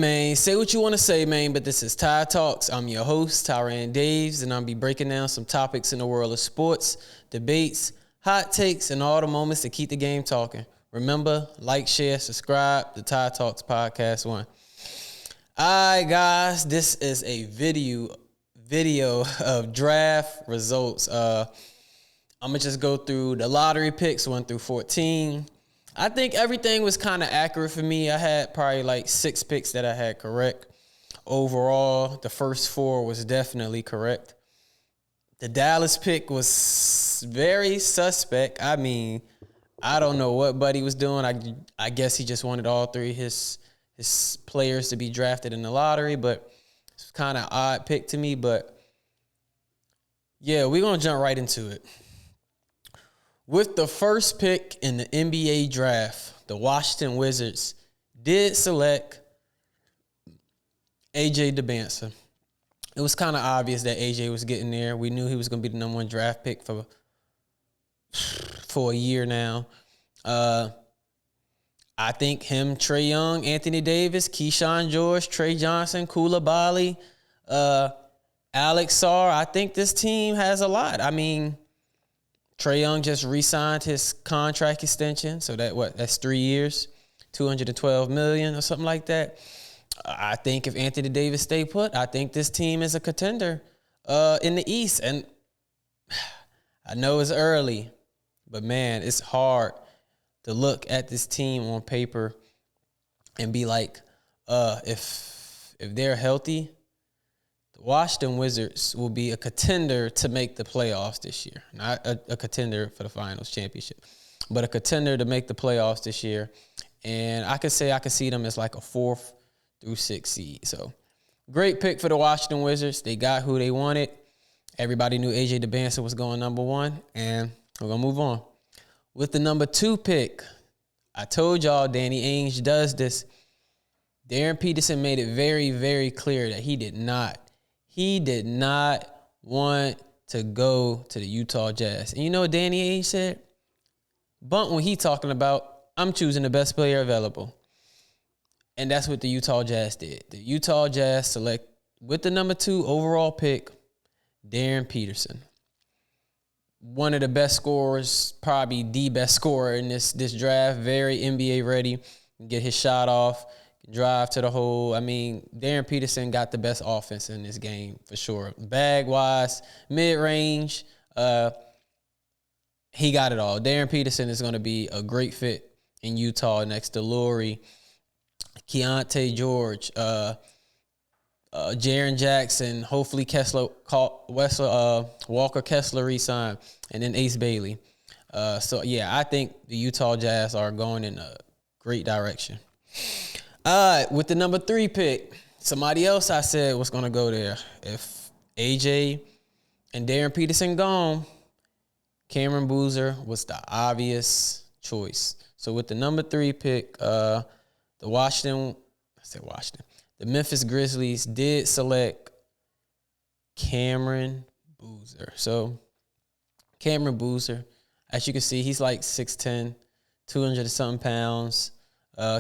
man. Say what you want to say, man, but this is Ty Talks. I'm your host, Tyran Daves, and I'll be breaking down some topics in the world of sports, debates, hot takes, and all the moments that keep the game talking. Remember, like, share, subscribe to Ty Talks Podcast 1. All right, guys, this is a video of draft results. I'm going to just go through the lottery picks 1 through 14. I think everything was kind of accurate for me. I had probably like 6 picks that I had correct. Overall, the first 4 was definitely correct. The Dallas pick was very suspect. I mean, I don't know what Buddy was doing. I guess he just wanted all 3 of his players to be drafted in the lottery, but it's kind of odd pick to me. But yeah, we're going to jump right into it. With the first pick in the NBA draft, the Washington Wizards did select AJ DeBancer. It was kind of obvious that AJ was getting there. We knew he was going to be the number 1 draft pick for a year now. I think him, Trae Young, Anthony Davis, Keyshawn George, Trey Johnson, Koulibaly, Alex Sarr. I think this team has a lot. I mean, Trae Young just re-signed his contract extension, so that's 3 years, $212 million or something like that. I think if Anthony Davis stay put, I think this team is a contender in the East. And I know it's early, but man, it's hard to look at this team on paper and be like, if they're healthy, the Washington Wizards will be a contender to make the playoffs this year. Not a contender for the finals championship, but a contender to make the playoffs this year. And I could see them as like a 4th through 6th seed. So great pick for the Washington Wizards. They got who they wanted. Everybody knew AJ DeBancer was going number 1, and we're going to move on. With the number 2 pick, I told y'all Danny Ainge does this. Darren Peterson made it very, very clear that he did not want to go to the Utah Jazz. And you know what Danny Ainge said? Bunt when he talking about, I'm choosing the best player available. And that's what the Utah Jazz did. The Utah Jazz select, with the number 2 overall pick, Darren Peterson. One of the best scorers, probably the best scorer in this draft. Very NBA ready. Can get his shot off, can drive to the hole. I mean, Darren Peterson got the best offense in this game for sure. Bag-wise, mid-range, he got it all. Darren Peterson is going to be a great fit in Utah next to Laurie, Keontae George, Jaren Jackson, hopefully Walker Kessler re-signed, and then Ace Bailey. So, yeah, I think the Utah Jazz are going in a great direction. With the number 3 pick, somebody else I said was going to go there. If AJ and Darren Peterson gone, Cameron Boozer was the obvious choice. So, with the number 3 pick, the Memphis Grizzlies did select Cameron Boozer. So, Cameron Boozer, as you can see, he's like 6'10", 200-something pounds.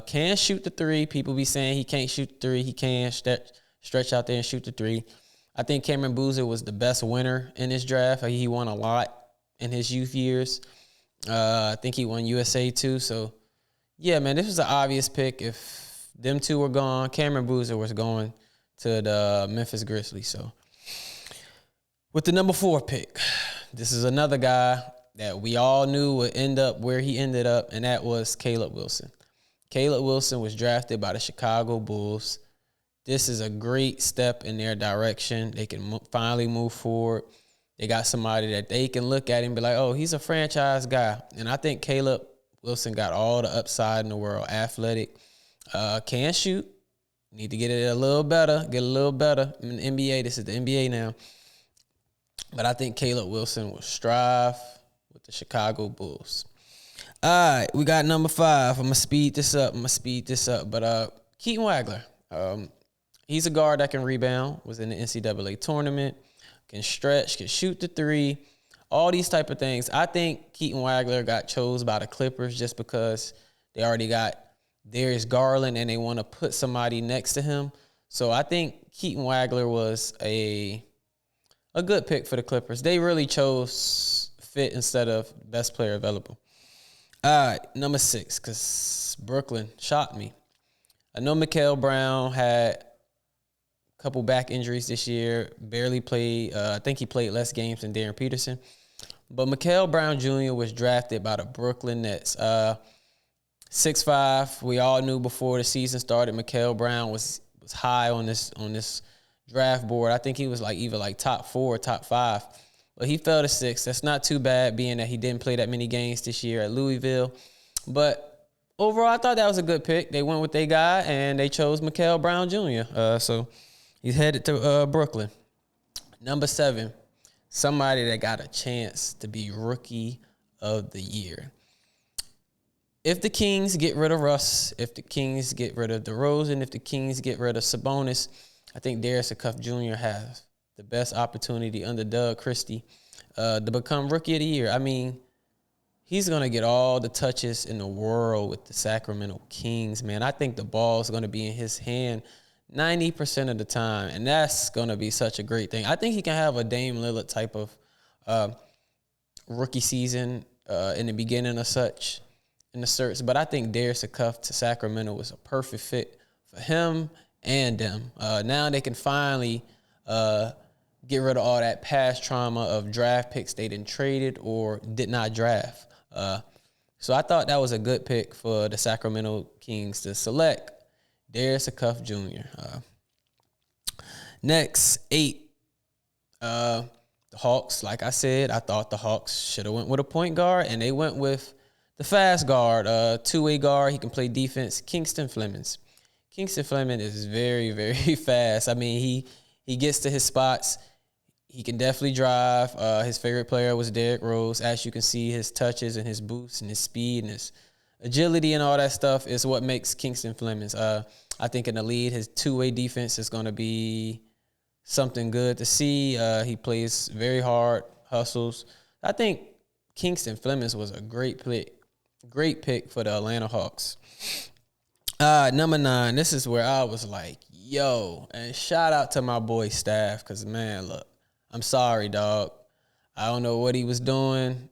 Can shoot the 3. People be saying he can't shoot the 3. He can stretch out there and shoot the 3. I think Cameron Boozer was the best winner in this draft. He won a lot in his youth years. I think he won USA too. So, yeah, man, this was an obvious pick. If them 2 were gone, Cameron Boozer was going to the Memphis Grizzlies. So, with the number 4 pick, this is another guy that we all knew would end up where he ended up, and that was Caleb Wilson. Caleb Wilson was drafted by the Chicago Bulls. This is a great step in their direction. They can finally move forward. They got somebody that they can look at and be like, oh, he's a franchise guy. And I think Caleb Wilson got all the upside in the world. Athletic, can shoot. Need to get it a little better. Get a little better in the NBA. This is the NBA now. But I think Caleb Wilson will strive with the Chicago Bulls. All right, we got number 5. I'm going to speed this up. But Keaton Wagler, he's a guard that can rebound, was in the NCAA tournament, can stretch, can shoot the 3, all these type of things. I think Keaton Wagler got chose by the Clippers just because they already got Darius Garland and they want to put somebody next to him. So I think Keaton Wagler was a good pick for the Clippers. They really chose fit instead of best player available. All right, number 6, because Brooklyn shocked me. I know Mikael Brown had a couple back injuries this year, barely played. I think he played less games than Darren Peterson. But Mikael Brown Jr. was drafted by the Brooklyn Nets. 6'5". We all knew before the season started, Mikael Brown was high on this draft board. I think he was either top 4 or top 5. But he fell to 6. That's not too bad, being that he didn't play that many games this year at Louisville. But overall, I thought that was a good pick. They went with their guy, and they chose Mikael Brown Jr. So he's headed to Brooklyn. Number 7, somebody that got a chance to be Rookie of the Year. If the Kings get rid of Russ, if the Kings get rid of DeRozan, if the Kings get rid of Sabonis, I think Darius Cuff Jr. has the best opportunity under Doug Christie to become Rookie of the Year. I mean, he's going to get all the touches in the world with the Sacramento Kings, man. I think the ball's going to be in his hand 90% of the time, and that's going to be such a great thing. I think he can have a Dame Lillard type of rookie season in the beginning of such in the search, but I think Darius Cuff to Sacramento was a perfect fit for him and them. Now they can finally get rid of all that past trauma of draft picks they didn't traded or did not draft. So I thought that was a good pick for the Sacramento Kings to select Darius Cuff Jr. Next, 8. The Hawks, like I said, I thought the Hawks should have went with a point guard, and they went with the fast guard, two-way guard. He can play defense, Kingston Flemings. Kingston Fleming is very, very fast. I mean, he gets to his spots. He can definitely drive. His favorite player was Derrick Rose. As you can see, his touches and his boosts and his speed and his agility and all that stuff is what makes Kingston Flemings. I think in the lead, his two-way defense is going to be something good to see. He plays very hard, hustles. I think Kingston Flemings was a great pick for the Atlanta Hawks. Number 9, this is where I was like, yo, and shout out to my boy Staff, because, man, look, I'm sorry, dog. I don't know what he was doing.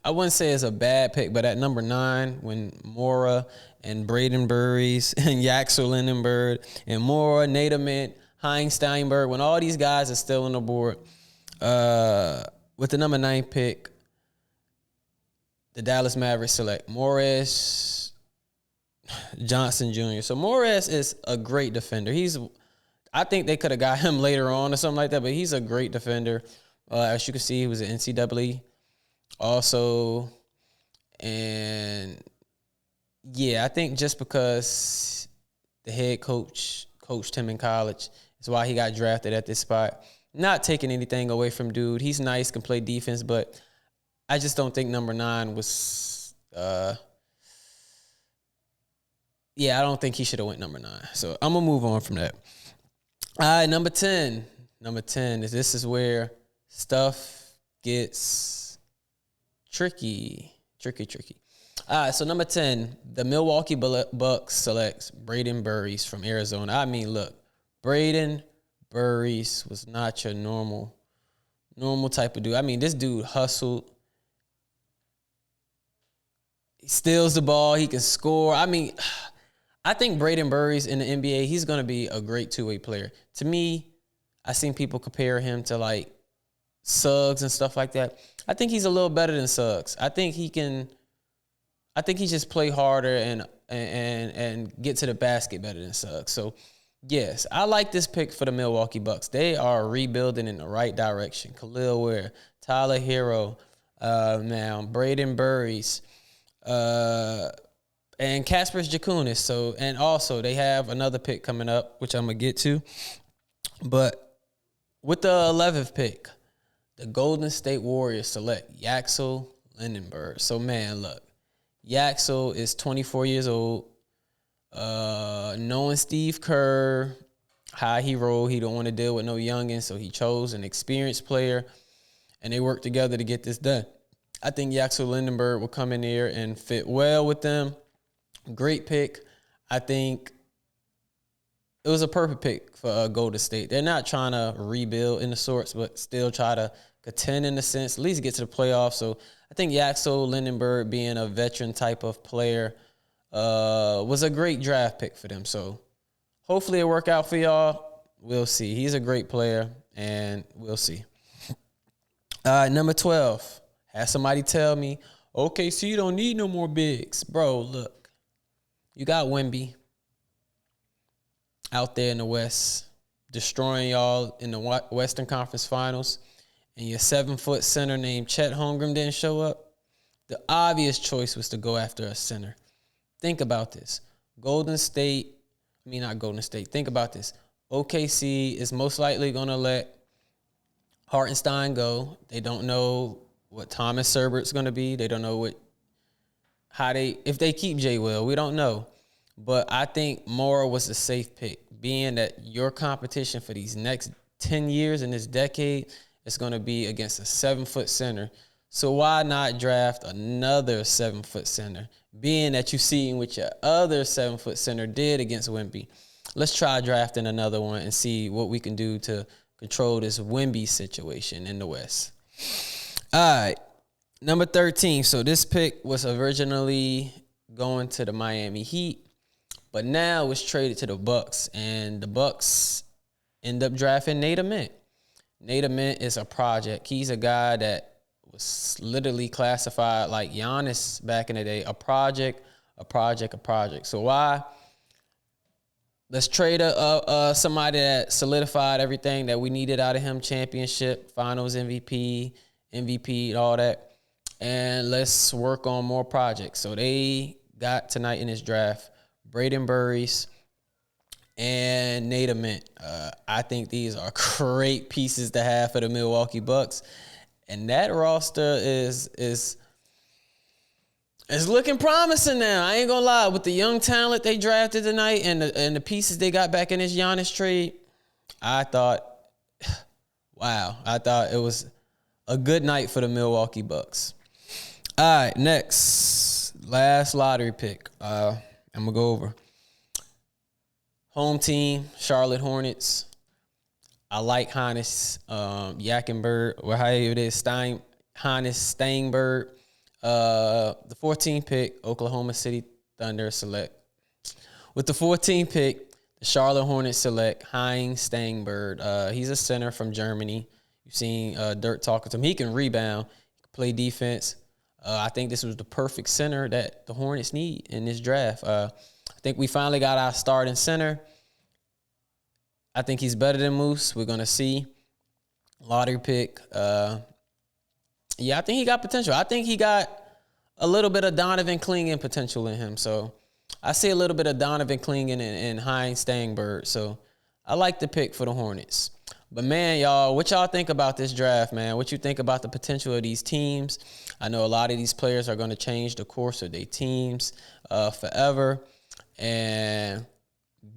I wouldn't say it's a bad pick, but at number 9, when Mora and Braden Burries and Yaxel Lindenberg and Mora, Nadement, Heinz Steinberg, when all these guys are still on the board, with the number 9 pick, the Dallas Mavericks select Morris Johnson Jr. So Morris is a great defender. I think they could have got him later on or something like that, but he's a great defender. As you can see, he was an NCAA also. And, yeah, I think just because the head coach coached him in college is why he got drafted at this spot. Not taking anything away from dude. He's nice, can play defense, but I just don't think number 9 was I don't think he should have went number 9. So I'm going to move on from that. All right, number 10. Number 10 is this is where stuff gets tricky. All right, so number 10, the Milwaukee Bucks selects Braden Burries from Arizona. I mean, look, Braden Burries was not your normal type of dude. I mean, this dude hustled. He steals the ball. He can score. I mean, I think Braden Burries in the NBA, he's going to be a great two-way player. To me, I seen people compare him to, like, Suggs and stuff like that. I think he's a little better than Suggs. I think he just play harder and get to the basket better than Suggs. So, yes, I like this pick for the Milwaukee Bucks. They are rebuilding in the right direction. Khalil Ware, Tyler Hero, now Braden Burries, and Kasparas Jakunis. So, and also they have another pick coming up, which I'm gonna get to. But with the 11th pick, the Golden State Warriors select Yaxel Lindenberg. So, man, look, Yaxel is 24 years old. Knowing Steve Kerr, how he rolled, he don't want to deal with no youngins, so he chose an experienced player, and they worked together to get this done. I think Yaxel Lindenberg will come in here and fit well with them. Great pick. I think it was a perfect pick for Golden State. They're not trying to rebuild in the sorts, but still try to contend in a sense, at least get to the playoffs. So I think Yaxel Lindenberg, being a veteran type of player, was a great draft pick for them. So hopefully it work out for y'all. We'll see. He's a great player, and we'll see. Number 12. Had somebody tell me, okay, so you don't need no more bigs. Bro, look. You got Wemby out there in the West, destroying y'all in the Western Conference Finals, and your 7-foot center named Chet Holmgren didn't show up. The obvious choice was to go after a center. Think about this. Not Golden State. Think about this. OKC is most likely going to let Hartenstein go. They don't know what Thomas Serbert's going to be. They don't know if they keep Jay Will. We don't know. But I think Mora was a safe pick, being that your competition for these next 10 years in this decade is going to be against a 7-foot center. So why not draft another 7-foot center, being that you've seen what your other 7-foot center did against Wemby? Let's try drafting another one and see what we can do to control this Wemby situation in the West. All right, number 13. So this pick was originally going to the Miami Heat, but now it's traded to the Bucks, and the Bucks end up drafting Nate Ament. Nate Ament is a project. He's a guy that was literally classified like Giannis back in the day, a project. So why? Let's trade somebody that solidified everything that we needed out of him: championship, finals MVP, and all that. And let's work on more projects. So they got tonight in this draft Braden Burries and Nate Ament. I think these are great pieces to have for the Milwaukee Bucks. And that roster is looking promising now. I ain't gonna lie. With the young talent they drafted tonight and the pieces they got back in this Giannis trade, I thought it was a good night for the Milwaukee Bucks. All right, next. Last lottery pick. I'm gonna go over. Home team, Charlotte Hornets. I like Hannes Yackenberg, or however it is, Hannes Steinberg. The 14th pick, Oklahoma City Thunder select. With the 14th pick, the Charlotte Hornets select Heinz Steinberg. He's a center from Germany. You've seen Dirt talking to him. He can rebound, he can play defense. I think this was the perfect center that the Hornets need in this draft. I think we finally got our starting center. I think he's better than Moose. We're going to see. Lottery pick. I think he got potential. I think he got a little bit of Donovan Clingan potential in him. So I see a little bit of Donovan Clingan and Heinz Steinberg. So I like the pick for the Hornets. But, man, y'all, what y'all think about this draft, man? What you think about the potential of these teams? I know a lot of these players are going to change the course of their teams forever. And,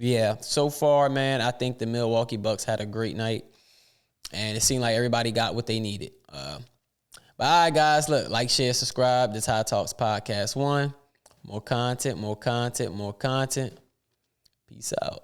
yeah, so far, man, I think the Milwaukee Bucks had a great night. And it seemed like everybody got what they needed. But, all right, guys, look, like, share, subscribe. This High Talks Podcast 1. More content. Peace out.